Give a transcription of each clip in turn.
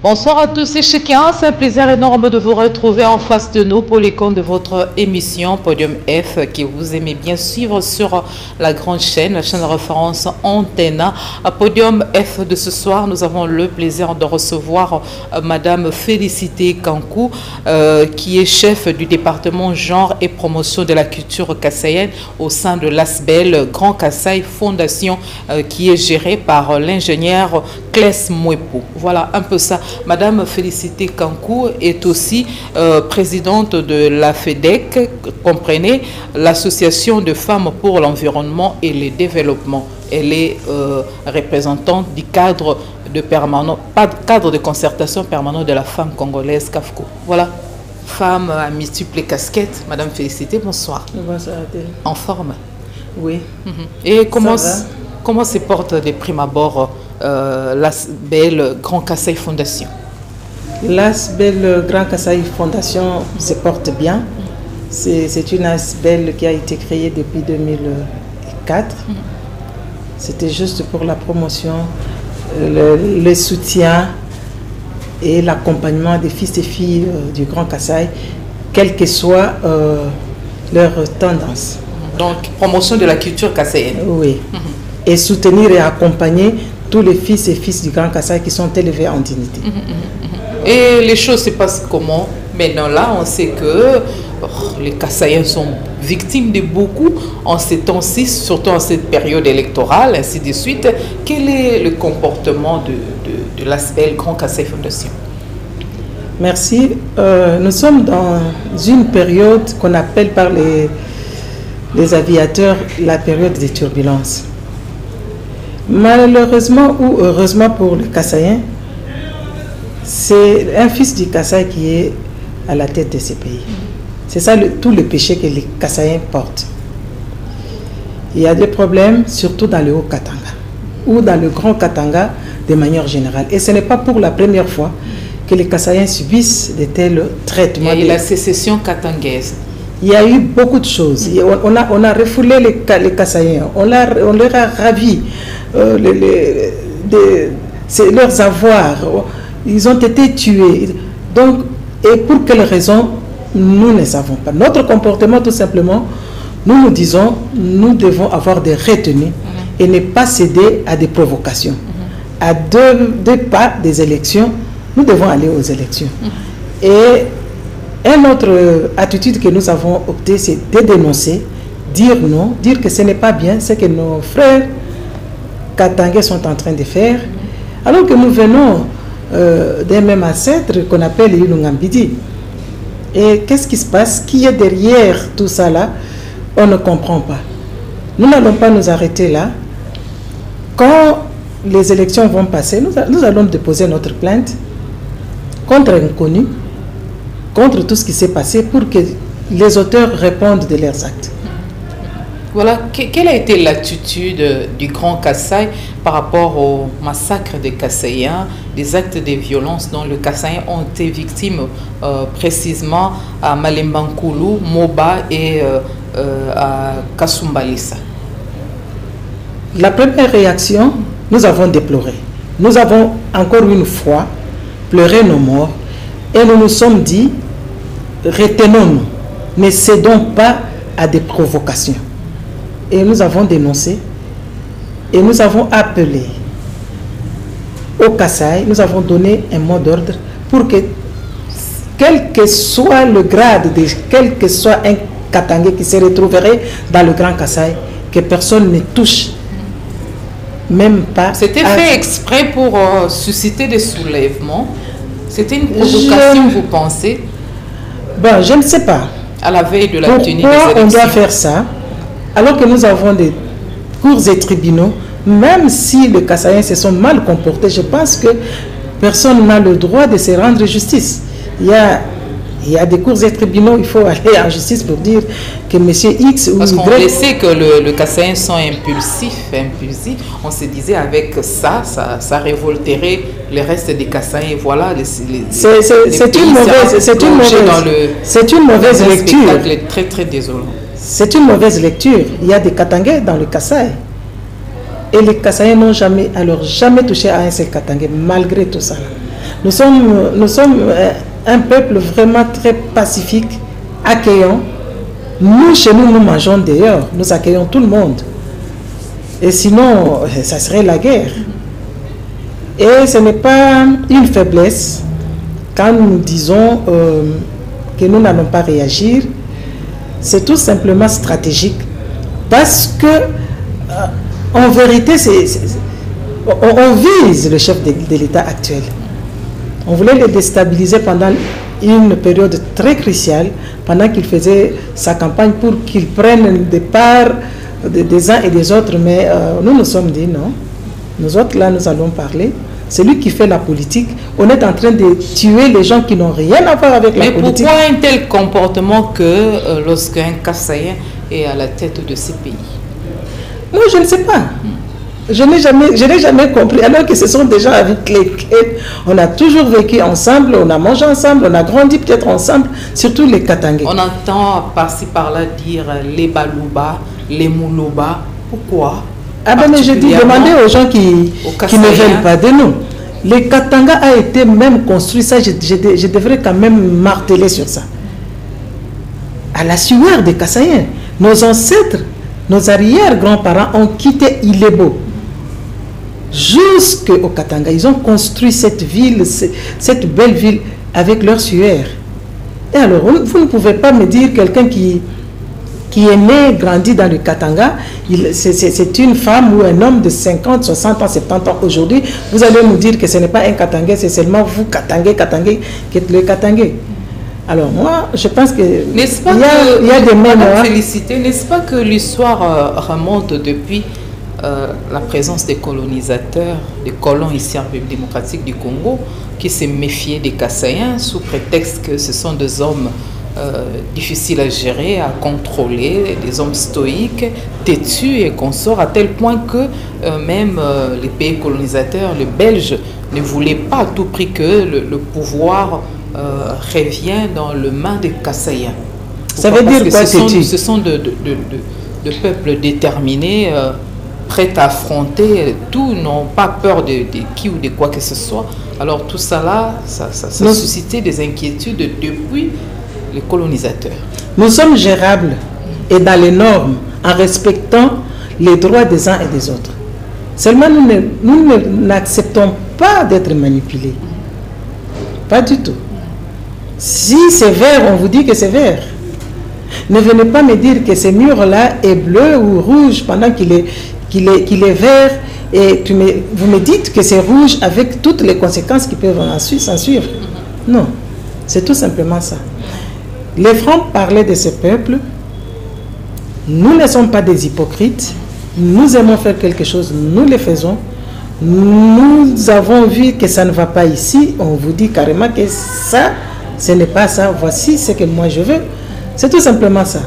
Bonsoir à tous et chacun, c'est un plaisir énorme de vous retrouver en face de nous pour les comptes de votre émission Podium F que vous aimez bien suivre sur la grande chaîne, la chaîne de référence Antena. À Podium F de ce soir, nous avons le plaisir de recevoir Madame Félicité Kankou, qui est chef du département genre et promotion de la culture kassaïenne au sein de l'ASBEL Grand Kasaï Fondation, qui est gérée par l'ingénieur Kless Mwepo. Voilà un peu ça. Madame Félicité Kankou est aussi présidente de la FEDEC, comprenez, l'association de femmes pour l'environnement et le développement. Elle est représentante du cadre de permanent, pas de cadre de concertation permanent de la femme congolaise CAFCO. Voilà, femme à multiples casquettes. Madame Félicité, bonsoir. Bonsoir Adèle. En forme? Oui. Et comment se porte de prime abord l'ASBEL Grand Kasaï Fondation? L'ASBEL Grand Kasaï Fondation se porte bien. C'est une ASBEL qui a été créée depuis 2004. C'était juste pour la promotion, le soutien et l'accompagnement des fils et filles du Grand Kasaï, quelle que soit leur tendance. Donc, promotion de la culture kassaïenne. Oui. Et soutenir et accompagner tous les fils et filles du Grand Kasaï qui sont élevés en dignité. Et les choses se passent comment? Maintenant là, on sait que les Kassaïens sont victimes de beaucoup en ces temps-ci, surtout en cette période électorale, ainsi de suite. Quel est le comportement de l'ASBEL Grand Kasaï Fondation? Merci. Nous sommes dans une période qu'on appelle par les aviateurs la période des turbulences. Malheureusement ou heureusement pour les Kassaïens, c'est un fils du Kasaï qui est à la tête de ces pays. C'est ça tout le péché que les Kassaïens portent. Il y a des problèmes, surtout dans le Haut-Katanga ou dans le Grand Katanga de manière générale. Et ce n'est pas pour la première fois que les Kassaïens subissent de tels traitements. Il y a la sécession katangaise. Il y a eu beaucoup de choses. On a refoulé les Kassaïens, on leur a ravi leurs avoirs. Ils ont été tués. Donc, et pour quelles raisons, nous ne savons pas. Notre comportement, tout simplement, nous disons, nous devons avoir des retenues et ne pas céder à des provocations. À deux pas des élections, nous devons aller aux élections. Et une autre attitude que nous avons opté, c'est de dénoncer, dire non, dire que ce n'est pas bien ce que nos frères katangais sont en train de faire, alors que nous venons d'un même ancêtre qu'on appelle Ilungambidi. Et qu'est-ce qui se passe? Qui est derrière tout ça là? On ne comprend pas. Nous n'allons pas nous arrêter là. Quand les élections vont passer, nous allons déposer notre plainte contre un inconnu, contre tout ce qui s'est passé, pour que les auteurs répondent de leurs actes. Voilà, quelle a été l'attitude du Grand Kasaï par rapport au massacre des Kassaïens, des actes de violence dont les Kassaïens ont été victimes précisément à Malembankoulou, Moba et à Kasumbalissa? La première réaction, nous avons déploré. Nous avons encore une fois pleuré nos morts et nous nous sommes dit, retenons-nous, ne cédons pas à des provocations. Et nous avons dénoncé et nous avons appelé au Kasaï, nous avons donné un mot d'ordre pour que, quel que soit le grade, quel que soit un Katangais qui se retrouverait dans le Grand Kasaï, que personne ne touche, même pas. C'était fait exprès pour susciter des soulèvements? C'était une provocation, vous pensez? Ben, je ne sais pas. À la veille de la tenue des élections. Pourquoi on doit faire ça? Alors que nous avons des cours et tribunaux, même si les Kassaïens se sont mal comportés, je pense que personne n'a le droit de se rendre justice. Il y a des cours et tribunaux, il faut aller en justice pour dire que M. X ou Parce Y... qu'on sait que le Kassaïens sont impulsifs. On se disait avec ça révolterait le reste des Kassaïens. Voilà, c'est une mauvaise lecture. Très très désolant. C'est une mauvaise lecture. Il y a des Katangais dans le Kasaï. Et les Kassaïens n'ont jamais touché à un seul Katangais, malgré tout ça. Nous sommes un peuple vraiment très pacifique, accueillant. Nous, chez nous, nous mangeons dehors. Nous accueillons tout le monde. Et sinon, ça serait la guerre. Et ce n'est pas une faiblesse quand nous disons que nous n'allons pas réagir. C'est tout simplement stratégique. Parce que, en vérité, on vise le chef de l'État actuel. On voulait le déstabiliser pendant une période très cruciale, pendant qu'il faisait sa campagne pour qu'il prenne des parts des uns et des autres. Mais nous nous sommes dit non. Nous autres, là, nous allons parler. C'est lui qui fait la politique. On est en train de tuer les gens qui n'ont rien à voir avec la politique. Mais pourquoi un tel comportement que lorsqu'un Kassaïen est à la tête de ces pays? Moi, je ne sais pas. Je n'ai jamais compris. Alors que ce sont des gens avec lesquels on a toujours vécu ensemble, on a mangé ensemble, on a grandi peut-être ensemble, surtout les Katangais. On entend par-ci par-là dire les Balouba, les Moulouba. Pourquoi? Ah ben, mais je dis, demandez aux gens qui ne veulent pas de nous. Les Katanga a été même construit, ça je devrais quand même marteler sur ça. À la sueur des Kassaïens. Nos ancêtres, nos arrière-grands-parents ont quitté Ilebo jusqu'au Katanga. Ils ont construit cette ville, cette belle ville avec leur sueur. Et alors, vous ne pouvez pas me dire quelqu'un qui est né, grandi dans le Katanga, c'est une femme ou un homme de 50, 60 ans, 70 ans aujourd'hui, vous allez nous dire que ce n'est pas un Katangais, c'est seulement vous, Katangais, qui êtes le Katangais. Alors moi, je pense que il y a des mémoires. Félicité, n'est-ce pas que l'histoire remonte depuis la présence des colonisateurs, des colons ici en République démocratique du Congo, qui s'est méfié des Kassaïens sous prétexte que ce sont des hommes difficiles à gérer, à contrôler, des hommes stoïques, têtus et consorts, à tel point que même les pays colonisateurs, les Belges, ne voulaient pas à tout prix que le pouvoir revient dans le main des Kassaïens. Ça veut dire quoi, ce sont de peuples déterminés, prêts à affronter tout, n'ont pas peur de qui ou de quoi que ce soit. Alors tout ça là, ça a suscité des inquiétudes depuis les colonisateurs. Nous sommes gérables et dans les normes, en respectant les droits des uns et des autres. Seulement nous n'acceptons pas d'être manipulés. Pas du tout. Si c'est vert, on vous dit que c'est vert. Ne venez pas me dire que ce mur-là est bleu ou rouge pendant qu'il est vert et vous me dites que c'est rouge avec toutes les conséquences qui peuvent s'en suivre. Non, c'est tout simplement ça. Les Francs parlaient de ce peuple. Nous ne sommes pas des hypocrites. Nous aimons faire quelque chose, nous le faisons. Nous avons vu que ça ne va pas ici. On vous dit carrément que ça, ce n'est pas ça. Voici ce que moi je veux. C'est tout simplement ça.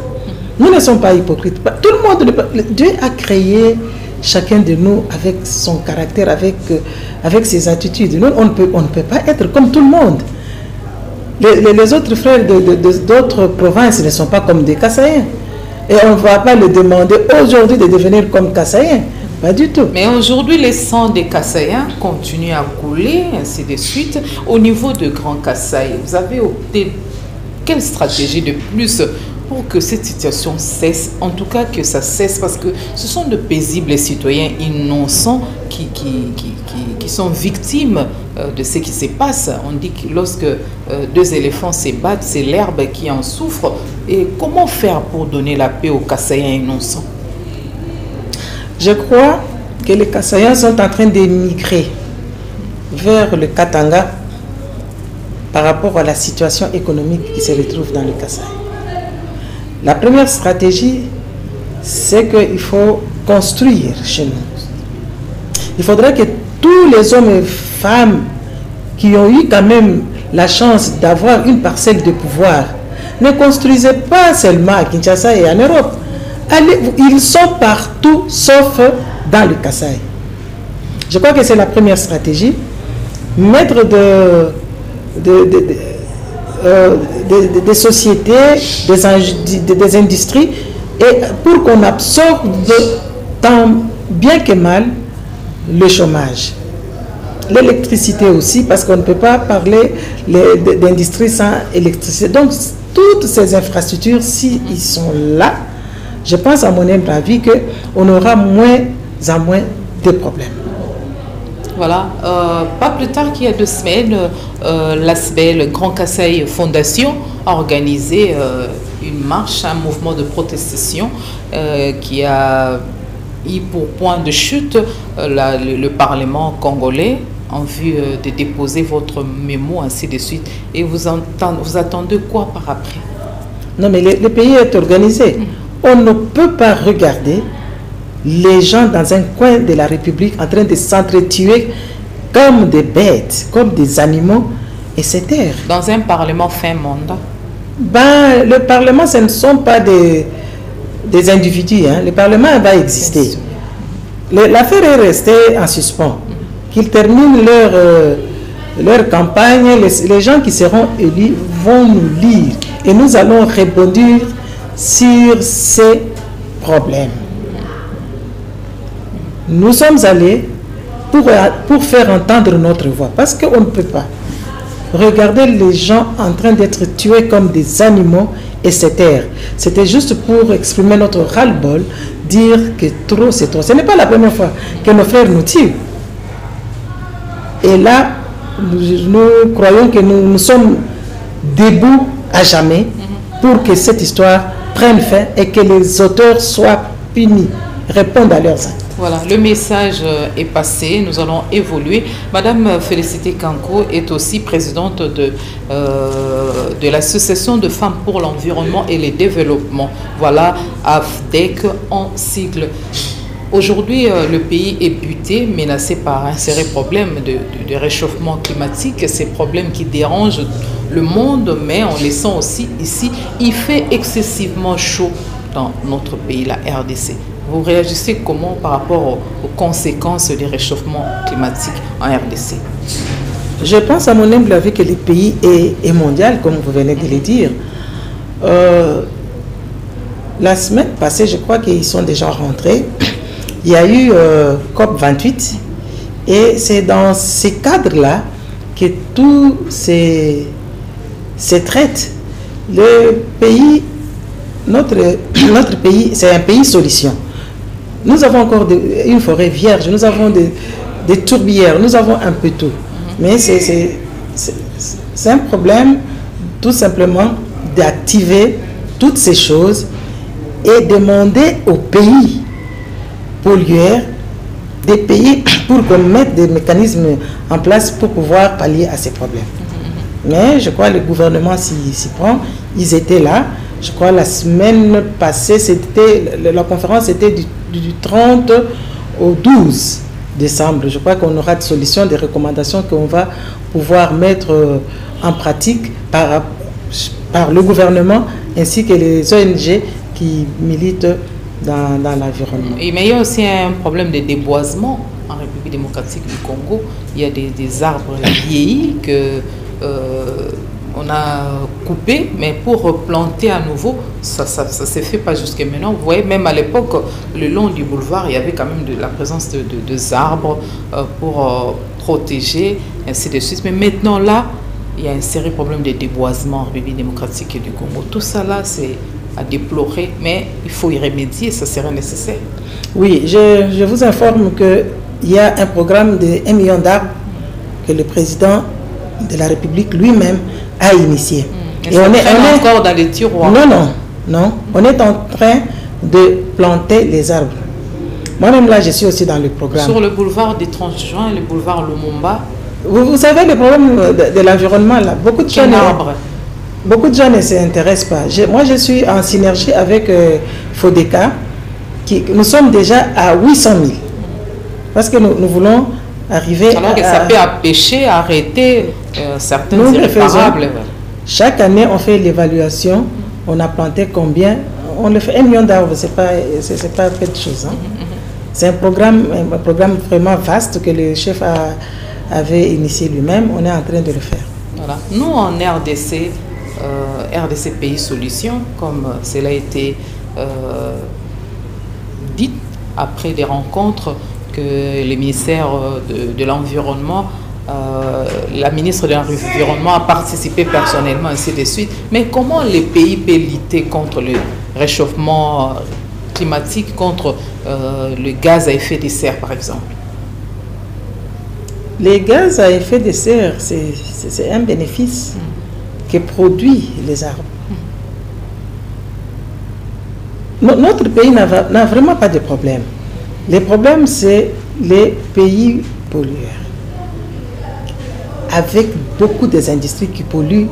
Nous ne sommes pas hypocrites. Tout le monde, Dieu a créé chacun de nous avec son caractère, avec ses attitudes. Nous, on ne peut pas être comme tout le monde. Les autres frères d'autres provinces ne sont pas comme des Kassaïens. Et on ne va pas leur demander aujourd'hui de devenir comme Kassaïens. Pas du tout. Mais aujourd'hui, les sangs des Kassaïens continuent à couler, ainsi de suite. Au niveau de Grand Kasaï, vous avez opté quelle stratégie de plus pour que cette situation cesse, en tout cas que ça cesse, parce que ce sont de paisibles citoyens innocents qui sont victimes de ce qui se passe. On dit que lorsque deux éléphants se battent, c'est l'herbe qui en souffre. Et comment faire pour donner la paix aux Kassaïens innocents? Je crois que les Kassaïens sont en train d'émigrer vers le Katanga par rapport à la situation économique qui se retrouve dans le Kasaï. La première stratégie, c'est qu'il faut construire chez nous. Il faudrait que tous les hommes et femmes qui ont eu quand même la chance d'avoir une parcelle de pouvoir ne construisaient pas seulement à Kinshasa et en Europe. Ils sont partout sauf dans le Kasaï. Je crois que c'est la première stratégie. Mettre des sociétés, des industries, et pour qu'on absorbe tant bien que mal le chômage. l'électricité aussi, parce qu'on ne peut pas parler d'industrie sans électricité. Donc, toutes ces infrastructures, si ils sont là, je pense à mon humble avis qu'on aura moins en moins de problèmes. Voilà, pas plus tard qu'il y a 2 semaines, l'ASBEL Grand Kasaï Fondation a organisé une marche, un mouvement de protestation qui a eu pour point de chute le Parlement congolais en vue de déposer votre mémo, ainsi de suite. Et vous attendez quoi par après? Non, mais le pays est organisé. On ne peut pas regarder les gens dans un coin de la République en train de s'entretuer comme des bêtes, comme des animaux, et se taire. Dans un Parlement fin mandat? Ben, le Parlement, ce ne sont pas des individus. Hein. Le Parlement va exister. L'affaire est restée en suspens. Qu'ils terminent leur campagne, les gens qui seront élus vont nous lire. Et nous allons répondre sur ces problèmes. Nous sommes allés pour faire entendre notre voix. Parce qu'on ne peut pas regarder les gens en train d'être tués comme des animaux et se taire. C'était juste pour exprimer notre ras-le-bol, dire que trop c'est trop. Ce n'est pas la première fois que nos frères nous tuent. Et là, nous croyons que nous sommes debout à jamais pour que cette histoire prenne fin et que les auteurs soient punis, répondent à leurs actes. Voilà, le message est passé, nous allons évoluer. Madame Félicité Kanko est aussi présidente de l'Association de femmes pour l'environnement et le développement. Voilà, AFDEC en sigle. Aujourd'hui, le pays est buté, menacé par un sérieux problème de réchauffement climatique. Ces problèmes qui dérangent le monde, mais on les sent aussi ici. Il fait excessivement chaud dans notre pays, la RDC. Vous réagissez comment par rapport aux conséquences du réchauffement climatique en RDC? Je pense à mon humble avis que le pays est mondial, comme vous venez de le dire. La semaine passée, je crois qu'ils sont déjà rentrés. Il y a eu COP28 et c'est dans ces cadres-là que tout se traite. Le pays, notre pays, c'est un pays solution. Nous avons encore une forêt vierge, nous avons des tourbières, nous avons un peu tout. Mais c'est un problème tout simplement d'activer toutes ces choses et demander aux pays pollueurs des pays pour qu'on mette des mécanismes en place pour pouvoir pallier à ces problèmes. Mais je crois que le gouvernement s'y prend. Ils étaient là. Je crois la semaine passée, la conférence était du 30 au 12 décembre. Je crois qu'on aura des solutions, des recommandations qu'on va pouvoir mettre en pratique par le gouvernement ainsi que les ONG qui militent dans l'environnement. Mais il y a aussi un problème de déboisement en République démocratique du Congo. Il y a des arbres vieillis que on a coupé, mais pour replanter à nouveau, ça ne s'est fait pas jusqu'à maintenant. Vous voyez, même à l'époque, le long du boulevard, il y avait quand même la présence de arbres pour protéger, ainsi de suite. Mais maintenant, là, il y a un sérieux problème de déboisement en République démocratique du Congo. Tout ça, là, c'est à déplorer, mais il faut y remédier, ça serait nécessaire. Oui, je vous informe qu'il y a un programme de 1 million d'arbres que le président de la République lui-même a initié. Et on est encore dans les tiroirs. Non. On est en train de planter les arbres. Moi-même là, je suis aussi dans le programme. Sur le boulevard des 30 juin, le boulevard Lumumba. Vous savez, le problème de l'environnement, là, beaucoup de gens ne s'intéressent pas. Moi, je suis en synergie avec FODECA. Nous sommes déjà à 800 000. Parce que nous voulons arriver alors que ça peut empêcher, arrêter certains irréparables. Chaque année, on fait l'évaluation. On a planté combien? On le fait 1 million d'arbres, c'est pas peu de choses. Hein. C'est un programme vraiment vaste que le chef avait initié lui-même. On est en train de le faire. Voilà. Nous, en RDC, RDC Pays Solutions, comme cela a été dit après des rencontres que le ministère de l'Environnement, la ministre de l'Environnement a participé personnellement, ainsi de suite. Mais comment les pays peuvent lutter contre le réchauffement climatique, contre le gaz à effet de serre, par exemple? Les gaz à effet de serre, c'est un bénéfice que produit les arbres. Notre pays n'a vraiment pas de problème. Le problème, c'est les pays pollueurs, avec beaucoup des industries qui polluent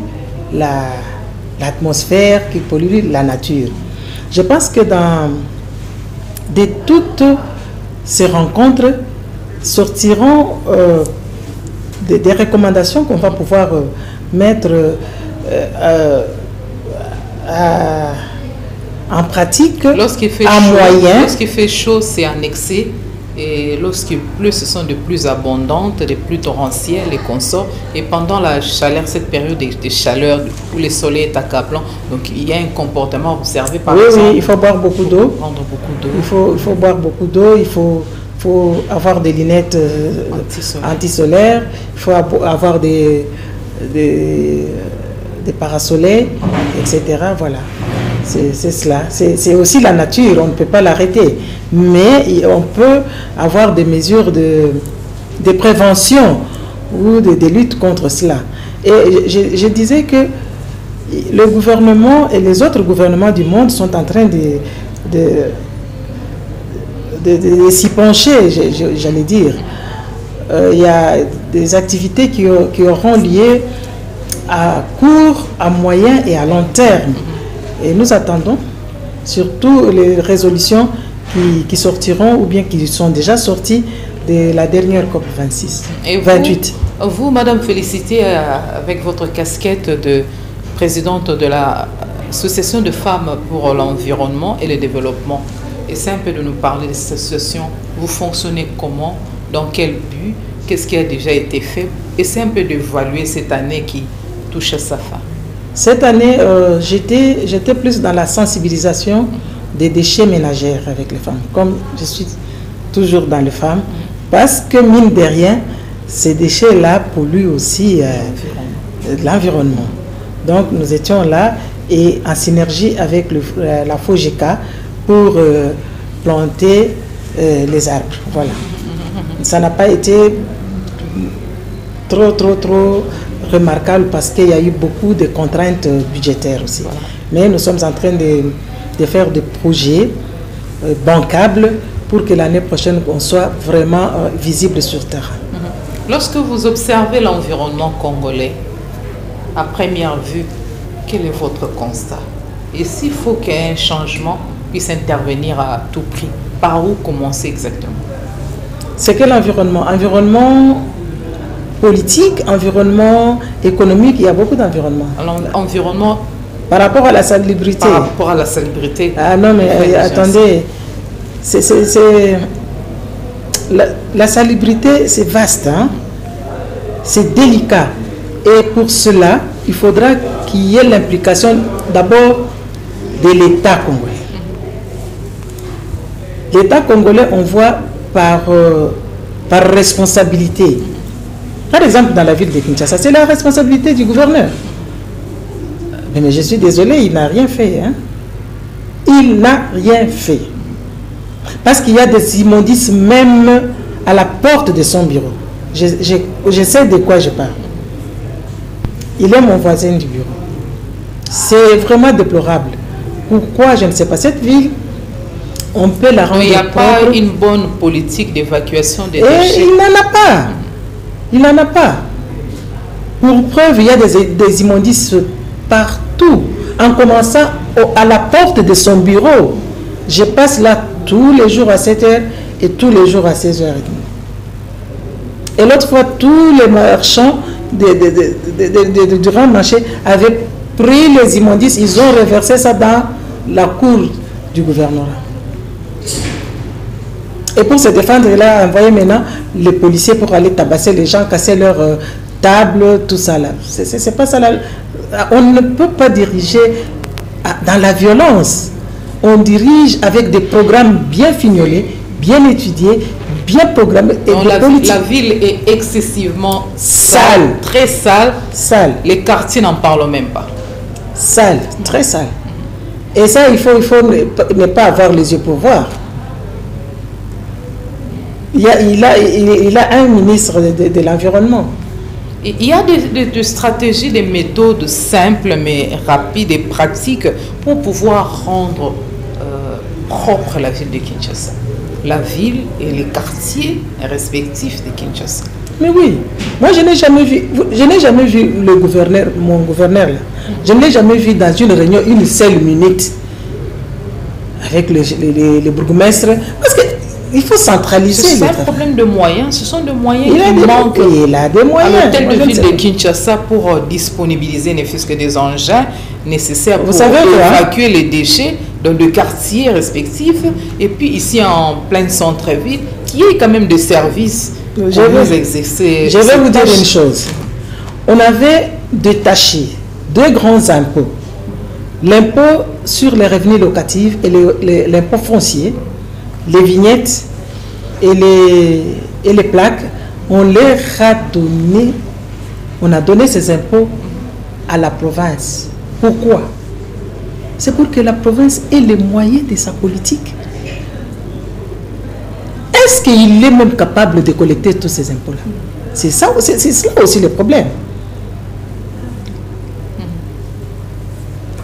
l'atmosphère, qui polluent la nature. Je pense que de toutes ces rencontres sortiront des recommandations qu'on va pouvoir mettre en pratique, lorsqu'il fait en chaud, moyen. Lorsqu'il fait chaud, c'est en excès. Et lorsqu'il pleut, ce sont de plus abondantes, de plus torrentielles et consorts. Et pendant la chaleur, cette période de chaleur où le soleil est accablant, donc il y a un comportement observé par exemple. Oui, il faut boire beaucoup d'eau. Prendre beaucoup d'eau. Il faut boire beaucoup d'eau. Il faut avoir des lunettes anti-solaires. Il faut avoir des parasoleils, etc. Voilà. C'est cela. C'est aussi la nature, on ne peut pas l'arrêter. Mais on peut avoir des mesures de prévention ou de lutte contre cela. Et je disais que le gouvernement et les autres gouvernements du monde sont en train de s'y pencher, j'allais dire. Il y a des activités qui auront lieu à court, à moyen et à long terme. Et nous attendons surtout les résolutions qui sortiront ou bien qui sont déjà sorties de la dernière COP26. Et 28. Vous, Madame Félicité, avec votre casquette de présidente de l'Association de femmes pour l'environnement et le développement, essayez un peu de nous parler de cette association. Vous fonctionnez comment? Dans quel but? Qu'est-ce qui a déjà été fait? Essayez un peu d'évaluer cette année qui touche à sa fin. Cette année, j'étais plus dans la sensibilisation des déchets ménagers avec les femmes, comme je suis toujours dans les femmes, parce que mine de rien, ces déchets-là polluent aussi l'environnement. Donc nous étions là et en synergie avec la FOGECA pour planter les arbres. Voilà. Ça n'a pas été trop remarquable parce qu'il y a eu beaucoup de contraintes budgétaires aussi. Voilà. Mais nous sommes en train de faire des projets bancables pour que l'année prochaine on soit vraiment visible sur le terrain. Lorsque vous observez l'environnement congolais, à première vue, quel est votre constat? Et s'il faut qu'il y ait un changement puisse intervenir à tout prix, par où commencer exactement? C'est que l'environnement, environnement politique, environnement économique, il y a beaucoup d'environnements. Environnement par rapport à la salubrité. Par rapport à la salubrité. Ah non, mais attendez, la salubrité, c'est vaste, hein? C'est délicat. Et pour cela, il faudra qu'il y ait l'implication d'abord de l'État congolais. L'État congolais, on voit par responsabilité. Par exemple, dans la ville de Kinshasa, c'est la responsabilité du gouverneur. Mais je suis désolé, il n'a rien fait. Hein? Il n'a rien fait. Parce qu'il y a des immondices même à la porte de son bureau. Je sais de quoi je parle. Il est mon voisin du bureau. C'est vraiment déplorable. Pourquoi? Je ne sais pas. Cette ville, on peut la rendre. Il n'y a pas une bonne politique d'évacuation des déchets. Il n'en a pas. Il n'en a pas. Pour preuve, il y a des immondices partout. En commençant à la porte de son bureau. Je passe là tous les jours à 7h et tous les jours à 16h30. Et l'autre fois, tous les marchands du grand marché avaient pris les immondices, ils ont reversé ça dans la cour du gouvernorat. Et pour se défendre, il a envoyé maintenant les policiers pour aller tabasser les gens, casser leurs tables, tout ça là. C'est pas ça là. On ne peut pas diriger dans la violence. On dirige avec des programmes bien fignolés, bien étudiés, bien programmée. Et donc la ville est excessivement sale, très sale. Sale. Les quartiers n'en parlent même pas. Sale, très sale. Et ça, il faut ne pas avoir les yeux pour voir. Il a un ministre de l'Environnement. Il y a des stratégies, des méthodes simples mais rapides et pratiques pour pouvoir rendre propre la ville de Kinshasa. La ville et les quartiers respectifs de Kinshasa. Mais oui, moi je n'ai jamais vu le gouverneur, mon gouverneur là. Je ne l'ai jamais vu dans une réunion une seule minute avec les bourgmestres. Parce qu'il faut centraliser. C'est un problème de moyens. Ce sont des moyens qui manquent. Il a des moyens. À l'hôtel de ville de Kinshasa pour disponibiliser ne fût-ce que des engins nécessaires pour évacuer les déchets dans des quartiers respectifs. Et puis ici en plein centre-ville, qui est quand même des services. Je vais vous dire une chose. On avait détaché deux grands impôts. L'impôt sur les revenus locatifs et l'impôt foncier, les vignettes et les plaques. On leur a donné, on a donné ces impôts à la province. Pourquoi? C'est pour que la province ait les moyens de sa politique. Est-ce qu'il est même capable de collecter tous ces impôts-là? C'est cela aussi le problème.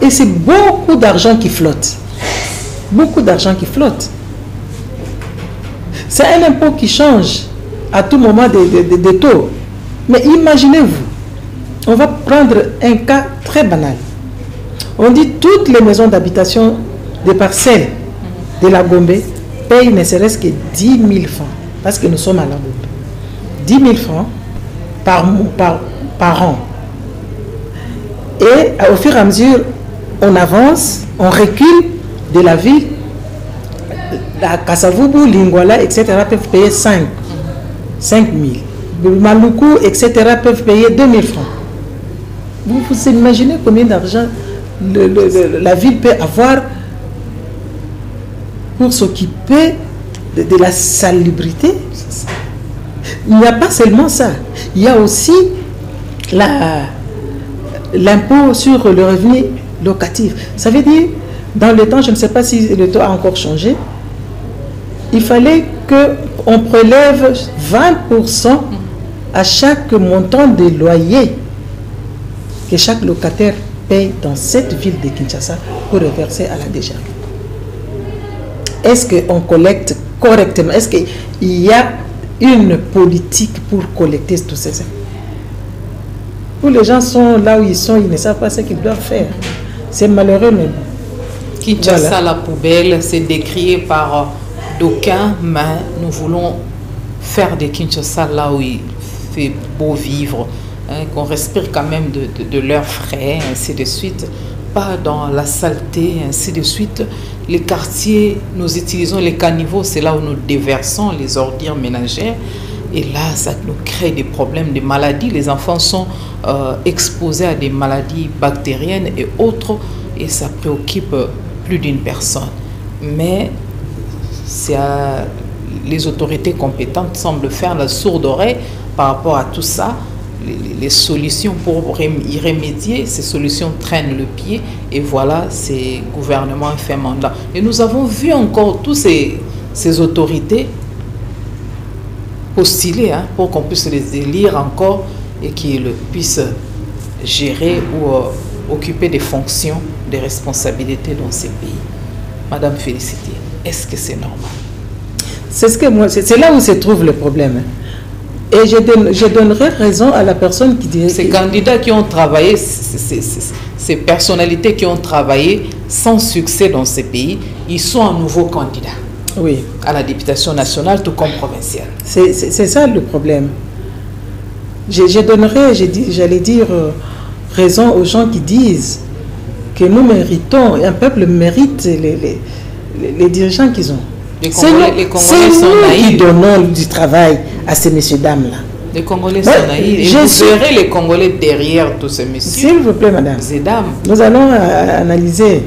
Et c'est beaucoup d'argent qui flotte. Beaucoup d'argent qui flotte. C'est un impôt qui change à tout moment de taux. Mais imaginez-vous, on va prendre un cas très banal. On dit toutes les maisons d'habitation des parcelles de la Gombe payent ne serait-ce que 10 000 francs. Parce que nous sommes à la Gombe. 10 000 francs par an. Et au fur et à mesure, on avance, on recule de la ville. La Kasavubu, Lingwala, etc. peuvent payer 5 000. Maluku, etc. peuvent payer 2 000 francs. Vous imaginez combien d'argent la ville peut avoir pour s'occuper de la salubrité? Il n'y a pas seulement ça. Il y a aussi l'impôt sur le revenu locatif. Ça veut dire, dans le temps, je ne sais pas si le taux a encore changé, il fallait qu'on prélève 20% à chaque montant de loyer que chaque locataire paye dans cette ville de Kinshasa pour reverser à la DGA. Est-ce qu'on collecte correctement? Est-ce qu'il y a une politique pour collecter tous ces impôts? Où les gens sont là où ils sont, ils ne savent pas ce qu'ils doivent faire. C'est malheureux, mais Kinshasa, voilà. La poubelle, c'est décrié par d'aucuns, mais nous voulons faire de Kinshasa là où il fait beau vivre, hein, qu'on respire quand même de l'air frais, ainsi de suite, pas dans la saleté, ainsi de suite. Les quartiers, nous utilisons les caniveaux, c'est là où nous déversons les ordures ménagères. Et là, ça nous crée des problèmes, des maladies. Les enfants sont exposés à des maladies bactériennes et autres, et ça préoccupe plus d'une personne. Mais les autorités compétentes semblent faire la sourde oreille par rapport à tout ça. Les solutions pour y remédier, ces solutions traînent le pied, et voilà, ces gouvernements fait mandat. Et nous avons vu encore tous ces autorités postuler, hein, pour qu'on puisse les élire encore et qu'ils puissent gérer ou occuper des fonctions, des responsabilités dans ces pays. Madame Félicité, est-ce que c'est normal? C'est là où se trouve le problème. Et je donnerai raison à la personne qui dirait... Ces candidats qui ont travaillé, ces personnalités qui ont travaillé sans succès dans ces pays, ils sont un nouveau candidat. Oui. À la députation nationale, tout comme provinciale. C'est ça le problème. Je donnerai, j'allais dire, raison aux gens qui disent que nous méritons, un peuple mérite les dirigeants qu'ils ont. Les Congolais sont naïfs. Qui donnons du travail à ces messieurs-dames-là. Les Congolais sont naïfs. Et vous verrez les Congolais derrière tous ces messieurs. S'il vous plaît, madame. Ces dames. Nous allons analyser.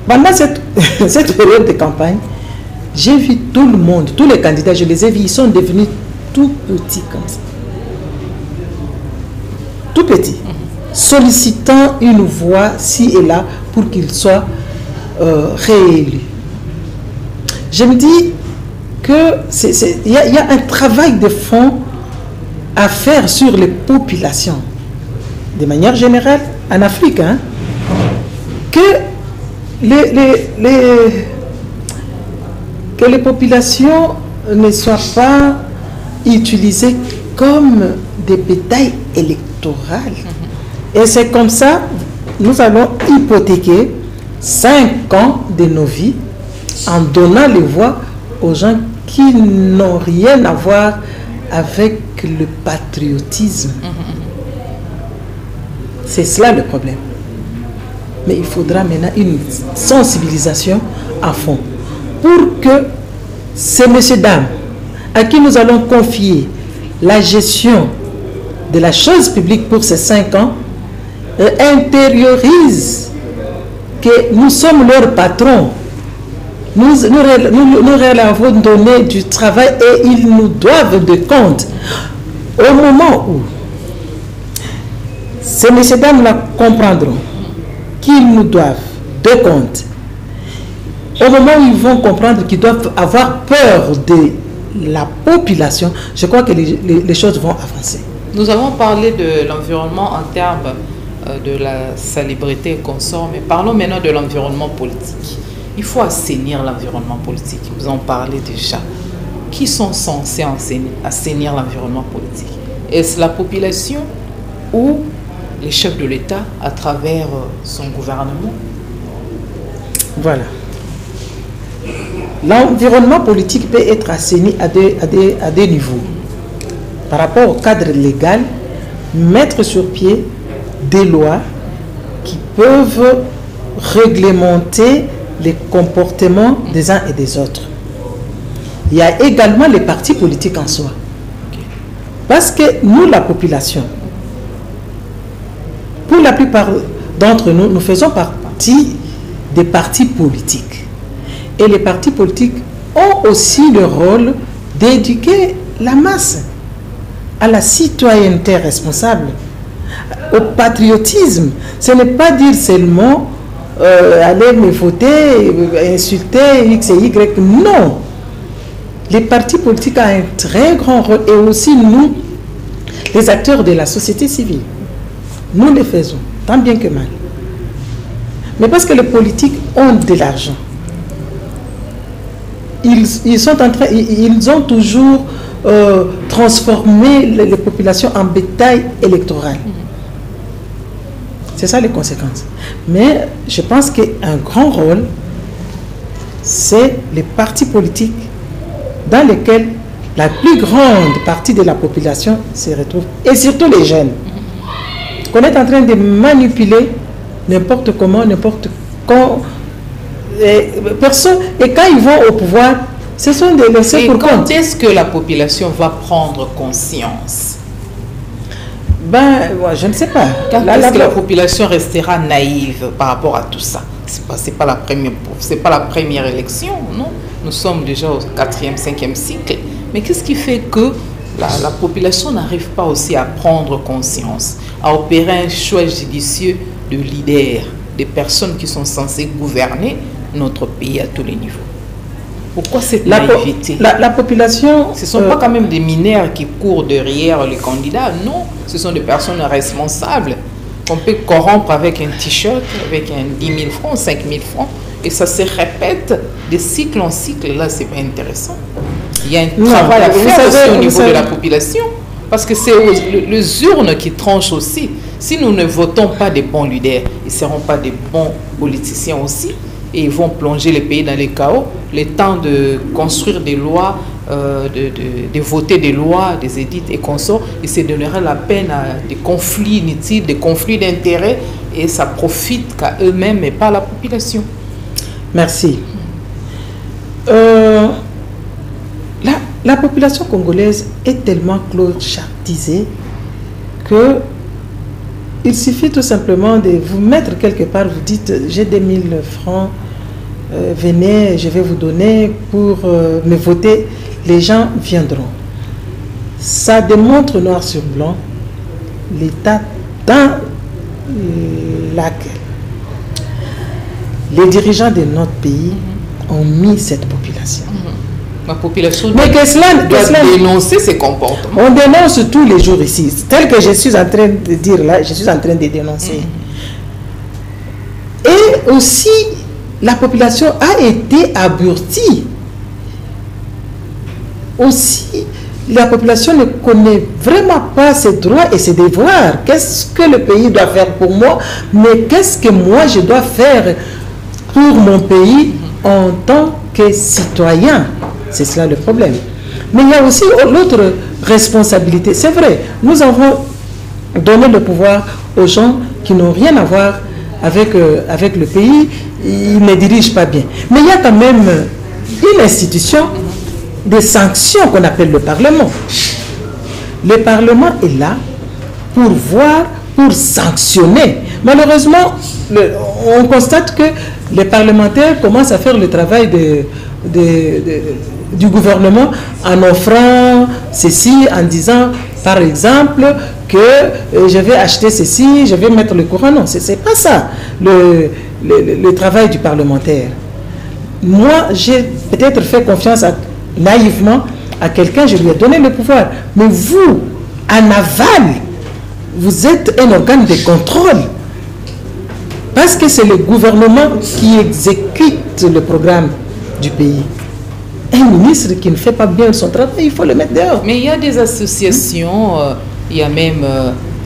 Pendant cette période de campagne, J'ai vu tout le monde, tous les candidats, je les ai vus, ils sont devenus tout petits comme ça. Tout petits. Sollicitant une voix ci et là pour qu'ils soient réélus. Je me dis qu'il y a un travail de fond à faire sur les populations, de manière générale, en Afrique, hein, que les populations ne soient pas utilisées comme des bétails électorales. Et c'est comme ça, nous allons hypothéquer 5 ans de nos vies en donnant les voix aux gens qui n'ont rien à voir avec le patriotisme. C'est cela le problème. Mais il faudra maintenant une sensibilisation à fond pour que ces messieurs dames à qui nous allons confier la gestion de la chose publique pour ces 5 ans intériorisent que nous sommes leurs patrons. Nous leur avons donné du travail et ils nous doivent de compte. Au moment où ces messieurs dames la comprendront qu'ils nous doivent de compte, au moment où ils vont comprendre qu'ils doivent avoir peur de la population, je crois que les choses vont avancer. Nous avons parlé de l'environnement en termes de la salubrité consort, mais parlons maintenant de l'environnement politique. Il faut assainir l'environnement politique. Vous en parlez déjà. Qui sont censés assainir l'environnement politique? Est-ce la population ou les chefs de l'État à travers son gouvernement? Voilà. L'environnement politique peut être assaini à des niveaux. Par rapport au cadre légal, mettre sur pied des lois qui peuvent réglementer les comportements des uns et des autres. Il y a également les partis politiques en soi. Parce que nous, la population, pour la plupart d'entre nous, nous faisons partie des partis politiques. Et les partis politiques ont aussi le rôle d'éduquer la masse à la citoyenneté responsable, au patriotisme. Ce n'est pas dire seulement allez me voter, insulter X et Y. Non. Les partis politiques ont un très grand rôle et aussi nous, les acteurs de la société civile. Nous les faisons, tant bien que mal. Mais parce que les politiques ont de l'argent. Ils ont toujours transformé les populations en bétail électoral. C'est ça les conséquences. Mais je pense qu'un grand rôle, c'est les partis politiques dans lesquels la plus grande partie de la population se retrouve, et surtout les jeunes. Qu'on est en train de manipuler n'importe comment, n'importe quand. Et quand ils vont au pouvoir, ce sont des laissés pour compte. Quand est-ce que la population va prendre conscience? Je ne sais pas. Quand est-ce que la population restera naïve par rapport à tout ça? C'est pas la première élection, non? Nous sommes déjà au 4e, 5e cycle. Mais qu'est-ce qui fait que la population n'arrive pas aussi à prendre conscience, à opérer un choix judicieux de leaders, des personnes qui sont censées gouverner notre pays à tous les niveaux? Pourquoi cette naïveté? La population... Ce ne sont pas quand même des mineurs qui courent derrière les candidats, non. Ce sont des personnes responsables qu'on peut corrompre avec un t-shirt, avec un 10 000 francs, 5 000 francs, et ça se répète de cycle en cycle. Là, c'est pas intéressant. Il y a un travail à faire aussi au niveau de la population, parce que c'est les urnes qui tranchent aussi. Si nous ne votons pas des bons leaders, ils ne seront pas des bons politiciens aussi, et ils vont plonger le pays dans les chaos. Le temps de construire des lois, de voter des lois, des édits et consorts, et se donnera la peine à des conflits inutiles, des conflits d'intérêts, et ça profite qu'à eux-mêmes et pas à la population. Merci. La population congolaise est tellement clochartisée que il suffit tout simplement de vous mettre quelque part, vous dites j'ai 2000 francs, venez, je vais vous donner pour me voter, les gens viendront. Ça démontre noir sur blanc l'état dans laquelle les dirigeants de notre pays ont mis cette population. La population Mais que cela doit dénoncer ces comportements. On dénonce tous les jours ici. Tel que je suis en train de dire là, je suis en train de dénoncer. Et aussi, la population a été aburtie. Aussi, la population ne connaît vraiment pas ses droits et ses devoirs. Qu'est-ce que le pays doit faire pour moi, mais qu'est-ce que moi je dois faire pour mon pays en tant que citoyen? C'est cela le problème. Mais il y a aussi l'autre responsabilité. C'est vrai, nous avons donné le pouvoir aux gens qui n'ont rien à voir avec le pays. Ils ne dirigent pas bien. Mais il y a quand même une institution de sanctions qu'on appelle le Parlement. Le Parlement est là pour voir, pour sanctionner. Malheureusement, on constate que les parlementaires commencent à faire le travail du gouvernement en offrant ceci, en disant par exemple que je vais acheter ceci, je vais mettre le courant. Non, ce n'est pas ça le travail du parlementaire. Moi, j'ai peut-être fait confiance naïvement à quelqu'un, je lui ai donné le pouvoir. Mais vous, en aval, vous êtes un organe de contrôle. Parce que c'est le gouvernement qui exécute le programme du pays. Un ministre qui ne fait pas bien son travail, il faut le mettre dehors. Mais il y a des associations, il y a même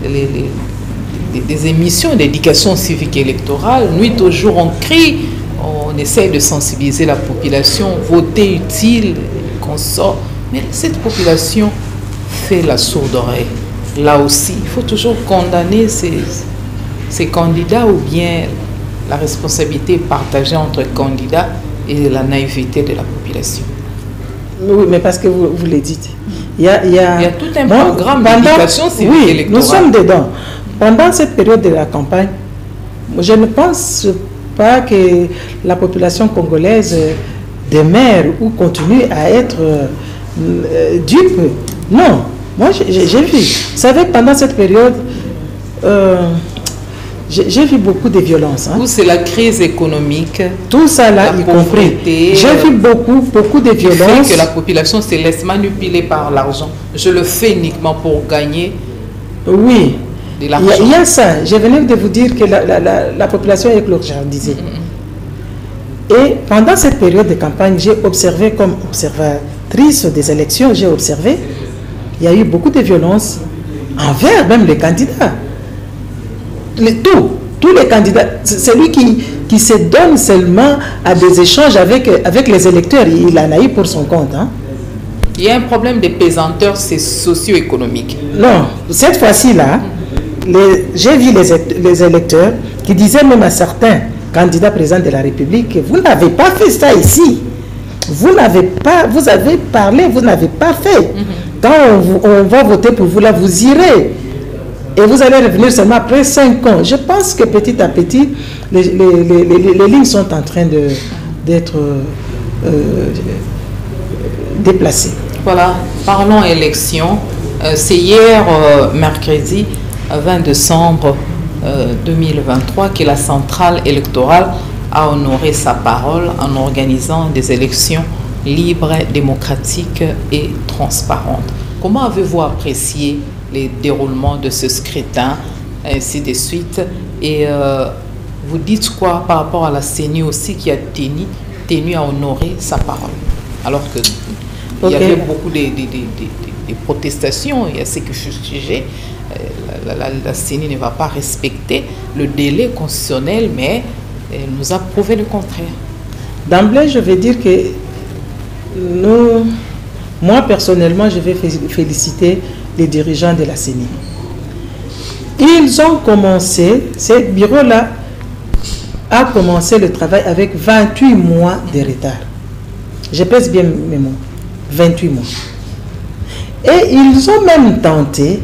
des émissions d'éducation civique et électorale. Nuit au jour, on crie, on essaie de sensibiliser la population, voter utile, qu'on sort. Mais cette population fait la sourde oreille. Là aussi, il faut toujours condamner ces candidats, ou bien la responsabilité est partagée entre candidats et la naïveté de la population. Oui, mais parce que vous le dites. Il y a tout un programme d'éducation civique et électorale. Nous sommes dedans. Pendant cette période de la campagne, je ne pense pas que la population congolaise demeure ou continue à être dupe. Non. Moi, j'ai vu. Vous savez, pendant cette période, j'ai vu beaucoup de violences. Hein. Où c'est la crise économique. Tout ça là, y compris. J'ai vu beaucoup de violences. Fait que la population se laisse manipuler par l'argent. Je le fais uniquement pour gagner. Oui. De l'argent. Il y a ça. Je venais de vous dire que la population est clocardisée. Et pendant cette période de campagne, j'ai observé comme observatrice des élections, j'ai observé, il y a eu beaucoup de violences envers même les candidats. Tous les candidats, celui qui se donne seulement à des échanges avec les électeurs, il en a eu pour son compte. Hein. Il y a un problème de pesanteur, c'est socio-économique. Non, cette fois-ci-là, j'ai vu les électeurs qui disaient même à certains candidats présidents de la République que vous n'avez pas fait ça ici. Vous avez parlé, vous n'avez pas fait. Quand on va voter pour vous là, vous irez. Et vous allez revenir seulement après 5 ans. Je pense que petit à petit, les lignes sont en train d'être déplacées. Voilà, parlons élection. C'est hier, mercredi 20 décembre 2023, que la centrale électorale a honoré sa parole en organisant des élections libres, démocratiques et transparentes. Comment avez-vous apprécié les déroulements de ce scrutin, ainsi de suite? Et vous dites quoi par rapport à la CENI aussi, qui a tenu à honorer sa parole? Alors que il y avait beaucoup de protestations, il y a ce que je sujet. La CENI ne va pas respecter le délai constitutionnel, mais elle nous a prouvé le contraire. D'emblée, je vais dire que moi personnellement, je vais féliciter les dirigeants de la CENI. Ils ont commencé, ce bureau-là a commencé le travail avec 28 mois de retard. Je pèse bien mes mots, 28 mois. Et ils ont même tenté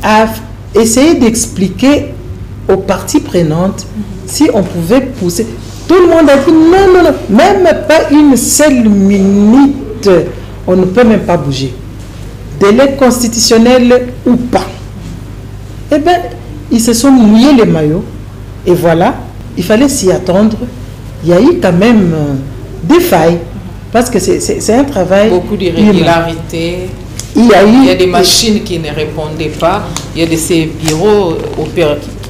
à essayer d'expliquer aux parties prenantes si on pouvait pousser. Tout le monde a dit non, non, non, même pas une seule minute, on ne peut même pas bouger. Délai constitutionnel ou pas. Eh bien, ils se sont mouillés les maillots. Et voilà, il fallait s'y attendre. Il y a eu quand même des failles. Parce que c'est un travail. Beaucoup d'irrégularités. Il y a des machines qui ne répondaient pas. Il y a de ces bureaux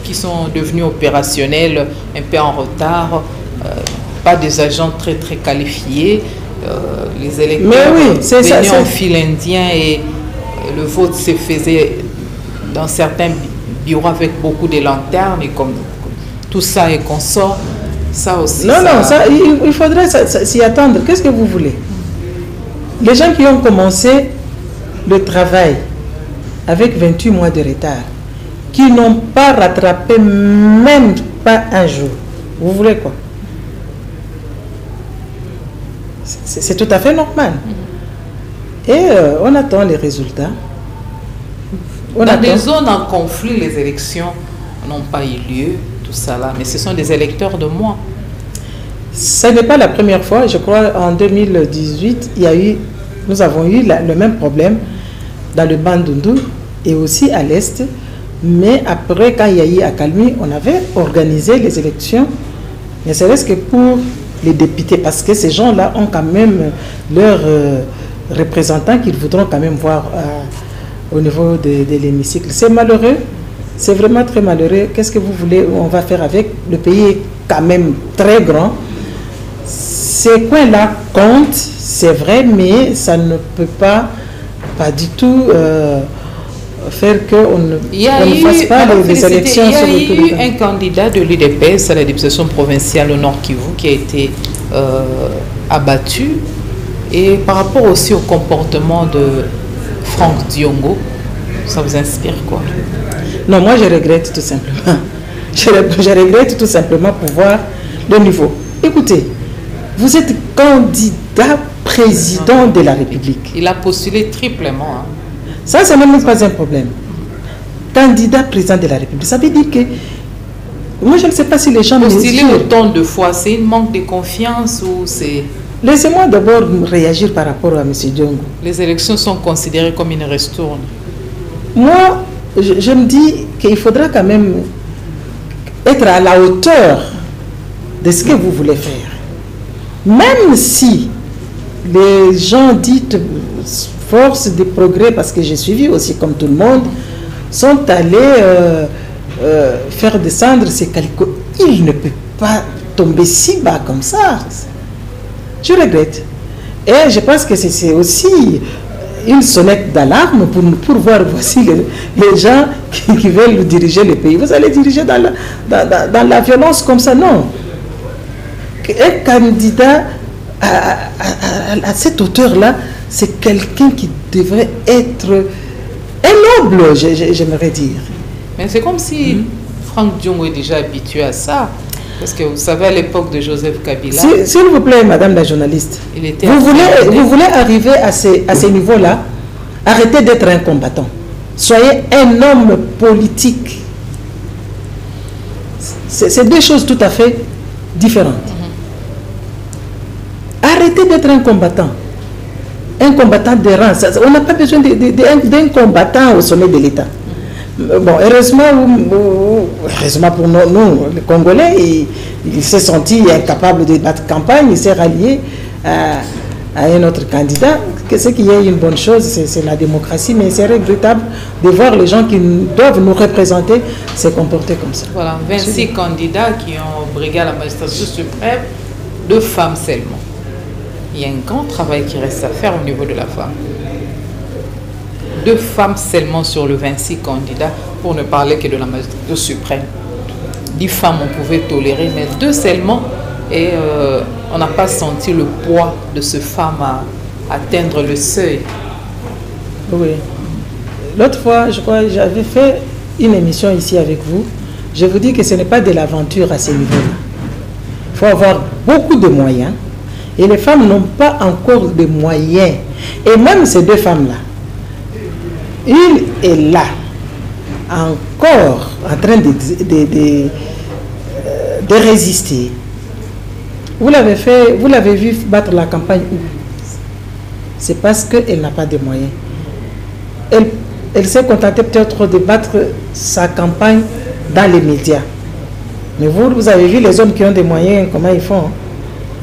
qui sont devenus opérationnels un peu en retard. Pas des agents très très qualifiés. Les électeurs venaient en fil indien et le vote se faisait dans certains bureaux avec beaucoup de lanternes et comme tout ça et consort. Ça aussi. Non, il faudrait s'y attendre. Qu'est-ce que vous voulez? Les gens qui ont commencé le travail avec 28 mois de retard, qui n'ont pas rattrapé même pas un jour, vous voulez quoi? C'est tout à fait normal. Et on attend les résultats. Dans des zones en conflit, les élections n'ont pas eu lieu. Tout ça là, mais ce sont des électeurs de moi. Ce n'est pas la première fois, je crois en 2018, nous avons eu le même problème dans le Bandundu et aussi à l'Est, mais après quand il y a eu à Kalmi, on avait organisé les élections, ne serait-ce que pour les députés, parce que ces gens-là ont quand même leurs représentants qu'ils voudront quand même voir au niveau de l'hémicycle. C'est malheureux. C'est vraiment très malheureux. Qu'est-ce que vous voulez, on va faire avec? Le pays est quand même très grand. Ces coins-là comptent, c'est vrai, mais ça ne peut pas du tout faire qu'on ne fasse pas les élections sur le territoire. Il y a eu un candidat de l'UDPS à la députation provinciale au Nord Kivu qui a été abattu. Et par rapport aussi au comportement de Franck Diongo, ça vous inspire quoi? Non, moi je regrette tout simplement. Je regrette tout simplement pour voir le niveau. Écoutez, vous êtes candidat président de la République. Il a postulé triplement. Hein. Ça, c'est même pas un problème. Candidat président de la République, ça veut dire que... Moi, je ne sais pas si les gens... Postuler autant de fois, c'est un manque de confiance ou c'est... Laissez-moi d'abord réagir par rapport à M. Diongo. Les élections sont considérées comme une ristourne. Moi, je me dis qu'il faudra quand même être à la hauteur de ce que vous voulez faire. Même si les gens dites force de progrès, parce que j'ai suivi aussi comme tout le monde, sont allés faire descendre ces calicots. Il ne peut pas tomber si bas comme ça. Je regrette. Et je pense que c'est aussi une sonnette d'alarme pour voir voici les gens qui veulent diriger le pays. Vous allez diriger dans la violence comme ça, non. Un candidat à cette hauteur-là, c'est quelqu'un qui devrait être un noble, j'aimerais dire. Mais c'est comme si Franck Diongo est déjà habitué à ça. Parce que vous savez, à l'époque de Joseph Kabila... S'il vous plaît, madame la journaliste, vous voulez arriver à ces niveaux-là, arrêtez d'être un combattant. Soyez un homme politique. C'est deux choses tout à fait différentes. Arrêtez d'être un combattant. Un combattant de rang. On n'a pas besoin d'un combattant au sommet de l'État. Bon, heureusement pour nous, les Congolais, il s'est senti incapable de battre campagne, il s'est rallié à un autre candidat. Ce qui est une bonne chose, c'est la démocratie, mais c'est regrettable de voir les gens qui doivent nous représenter se comporter comme ça. Voilà, 26 candidats qui ont brigué à la magistrature suprême, 2 femmes seulement. Il y a un grand travail qui reste à faire au niveau de la femme. 2 femmes seulement sur le 26 candidats, pour ne parler que de la magistrature suprême. 10 femmes on pouvait tolérer, mais 2 seulement, et on n'a pas senti le poids de ce femme à atteindre le seuil. Oui. L'autre fois, je crois, j'avais fait une émission ici avec vous. Je vous dis que ce n'est pas de l'aventure à ce niveau-là. Il faut avoir beaucoup de moyens, et les femmes n'ont pas encore de moyens. Et même ces 2 femmes-là, une est là, encore en train de résister. Vous l'avez vu battre la campagne où? C'est parce qu'elle n'a pas de moyens. Elle s'est contentée peut-être de battre sa campagne dans les médias. Mais vous avez vu les hommes qui ont des moyens, comment ils font?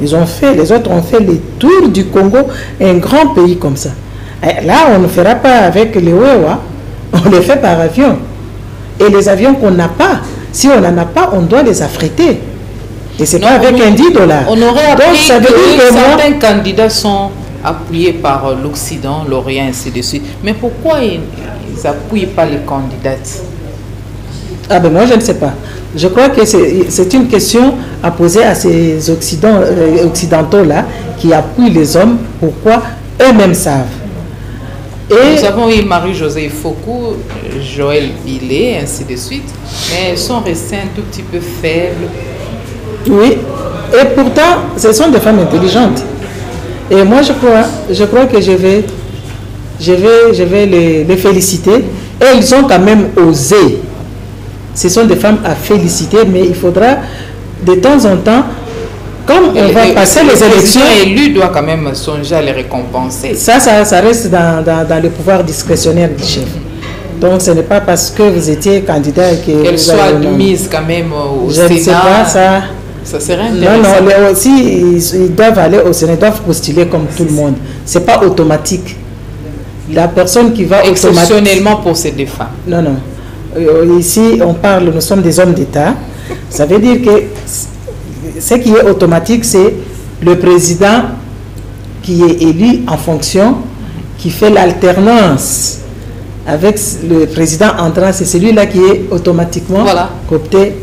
Les autres ont fait le tour du Congo, un grand pays comme ça. Et là, on ne fera pas avec les Wewa, on les fait par avion. Et les avions qu'on n'a pas, si on n'en a pas, on doit les affréter. Et c'est pas avec un 10 $. On aurait appris ça veut dire que certains candidats sont appuyés par l'Occident, l'Orient, ainsi de suite. Mais pourquoi ils n'appuient pas les candidates? Ah ben moi je ne sais pas. Je crois que c'est une question à poser à ces occidentaux-là qui appuient les hommes. Pourquoi eux-mêmes savent. Et nous avons eu Marie-Josée Foucault, Joël Billet, ainsi de suite. Mais elles sont restées un tout petit peu faibles. Oui. Et pourtant, ce sont des femmes intelligentes. Et moi je crois que je vais les féliciter. Et ils ont quand même osé. Ce sont des femmes à féliciter, mais il faudra de temps en temps, comme on va passer les élections... Le élu doit quand même songer à les récompenser. Ça reste dans le pouvoir discrétionnaire du chef. Donc ce n'est pas parce que vous étiez candidat que... Qu'elle soit admise quand même au Sénat. Je ne sais pas, ça... Ça serait intéressant. Non, ils doivent aller au Sénat, ils doivent postuler comme tout le monde. Ce n'est pas automatique. La personne qui va... Exceptionnellement pour ces deux femmes. Non. Ici, nous sommes des hommes d'État. Ça veut dire que ce qui est automatique, c'est le président qui est élu en fonction, qui fait l'alternance avec le président entrant. C'est celui-là qui est automatiquement coopté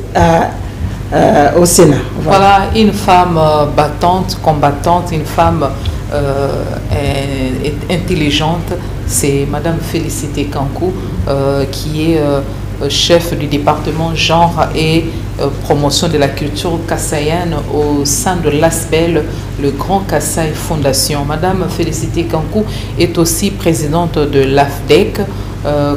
au Sénat. Voilà une femme battante, combattante, une femme intelligente. C'est Madame Félicité Kankou qui est chef du département genre et promotion de la culture kassaïenne au sein de l'ASBEL, le Grand Kassai Fondation. Madame Félicité Kankou est aussi présidente de l'AFDEC,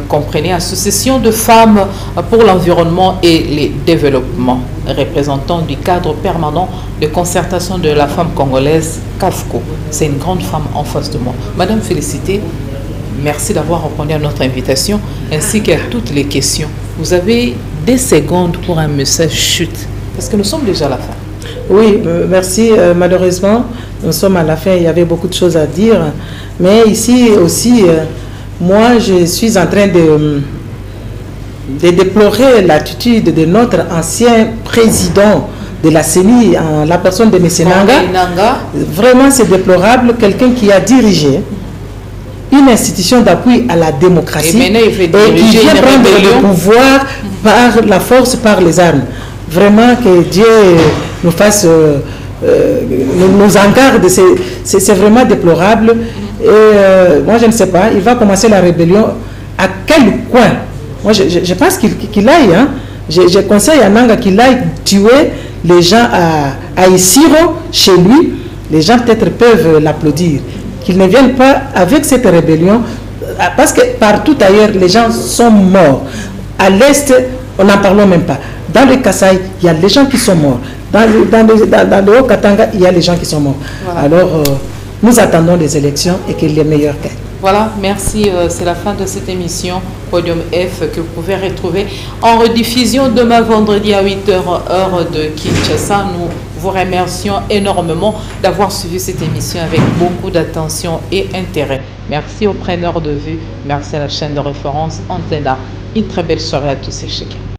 comprenez, Association de femmes pour l'environnement et les développements, représentant du cadre permanent de concertation de la femme congolaise, CAFCO. C'est une grande femme en face de moi. Madame Félicité, merci d'avoir répondu à notre invitation ainsi qu'à toutes les questions. Vous avez des secondes pour un message chute, parce que nous sommes déjà à la fin. Oui, merci. Malheureusement, nous sommes à la fin. Il y avait beaucoup de choses à dire. Mais ici aussi, moi, je suis en train de déplorer l'attitude de notre ancien président de la CENI, la personne de M. Nanga. Vraiment, c'est déplorable. Quelqu'un qui a dirigé une institution d'appui à la démocratie et qui vient prendre le pouvoir par la force, par les armes. Vraiment que Dieu nous fasse, nous en garde, c'est vraiment déplorable. Et moi je ne sais pas, il va commencer la rébellion à quel coin? Moi je pense qu'il aille, hein? Je conseille à Nanga qu'il aille tuer les gens à Isiro, chez lui. Les gens peut-être peuvent l'applaudir. Qu'ils ne viennent pas avec cette rébellion, parce que partout ailleurs, les gens sont morts. À l'Est, on n'en parle même pas. Dans le Kassai, il y a des gens qui sont morts. Dans le Haut-Katanga, il y a des gens qui sont morts. Voilà. Alors, nous attendons les élections et que les meilleurs gagnent. Voilà, merci. C'est la fin de cette émission Podium F que vous pouvez retrouver en rediffusion demain vendredi à 8h, heure de Kinshasa. Nous vous remercions énormément d'avoir suivi cette émission avec beaucoup d'attention et intérêt. Merci aux preneurs de vue. Merci à la chaîne de référence Antena. Une très belle soirée à tous et chacun.